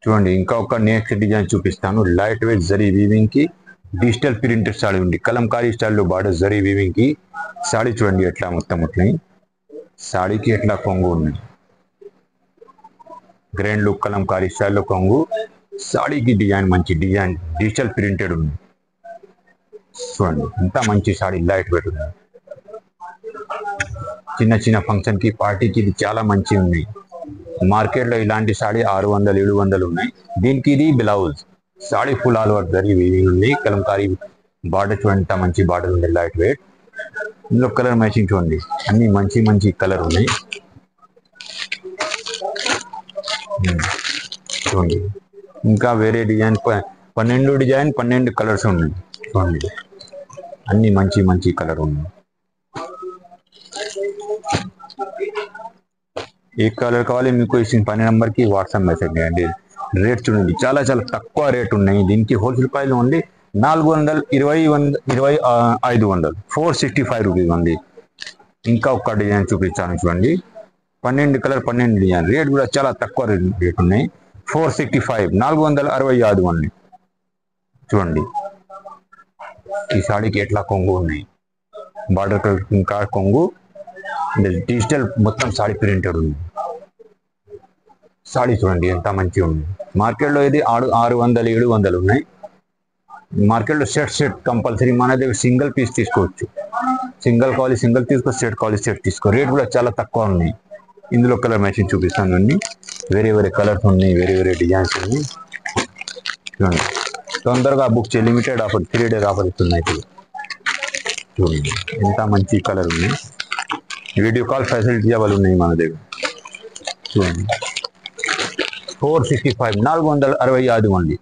చూడండి ఇంకా ఒక నెక్స్ట్ డిజైన్ చూపిస్తాను. లైట్ వెయిట్ జరీ వీవింగ్ కి డిజిటల్ ప్రింటెడ్ సాడీ ఉంది. కలంకారీ స్టైల్లో బార్డర్ జరీ వీవింగ్ కి సాడీ చూడండి ఎట్లా మొత్తం అట్లా సాడీకి ఎట్లా కొంగు ఉంది. గ్రాండ్ లుక్ కలంకారీ స్టైల్లో కొంగు, సాడీకి డిజైన్ మంచి డిజైన్ డిజిటల్ ప్రింటెడ్ ఉంది. చూడండి ఎంత మంచి సాడీ లైట్ వెయిట్ ఉంది. చిన్న చిన్న ఫంక్షన్ కి పార్టీకి ఇది చాలా మంచి ఉంది. మార్కెట్ లో ఇలాంటి సాడీ 600-700 ఉన్నాయి. దీనికి ఇది blouse saree full all over zari weaving ఉంది. కలంకారీ బార్డర్ చూడండి ఎంత మంచి బార్డర్ ఉంది లైట్ వెయిట్. ఇందులో కలర్ మ్యాచింగ్ చూడండి అన్ని మంచి మంచి కలర్ ఉన్నాయి. చూడండి ఇంకా వేరే డిజైన్ 12 కలర్స్ ఉన్నాయి. చూడండి అన్ని మంచి మంచి కలర్ ఉన్నాయి. ఏ కలర్ కావాలి మీకు ఇచ్చిన 12 నెంబర్కి వాట్సాప్ మెసేజ్ చేయండి. రేట్ చూడండి చాలా చాలా తక్కువ రేట్ ఉన్నాయి. దీనికి హోల్సేల్ ప్రైస్ ఓన్లీ 425 465 రూపీస్ ఉంది. ఇంకా ఒక డిజైన్ చూపించాను చూడండి 12 కలర్ 12 డిజైన్ రేట్ కూడా చాలా తక్కువ రేట్ ఉన్నాయి. 465 465 ఉంది. చూడండి ఈ సాడీకి ఎట్లా కొంగు ఉన్నాయి. బార్డర్ కలర్ ఇంకా కొంగు డిజిటల్ మొత్తం సాడీ ప్రింటెడ్ ఉంది. సాడీ చూడండి ఎంత మంచిగా ఉంది. మార్కెట్లో ఇది 600-700 ఉన్నాయి. మార్కెట్లో సెట్ కంపల్సరీ మన దగ్గర సింగిల్ పీస్ తీసుకోవచ్చు. సింగిల్ కావాలి సింగిల్ తీసుకో, సెట్ కావాలి సెట్ తీసుకో. రేట్ కూడా చాలా తక్కువ ఉన్నాయి. ఇందులో కలర్ మ్యాచింగ్ చూపిస్తాను అన్ని వేరే వేరే కలర్స్ ఉన్నాయి, వేరే వేరే డిజైన్స్ ఉన్నాయి. చూడండి తొందరగా బుక్ చేయ లిమిటెడ్ ఆఫర్ 3 days ఆఫర్ ఇస్తున్నాయి. చూడండి ఎంత మంచి కలర్ ఉన్నాయి. వీడియో కాల్ ఫెసిలిటీ అవైలబుల్ ఉన్నాయి మన దగ్గర. చూడండి 465 465 ఉంది.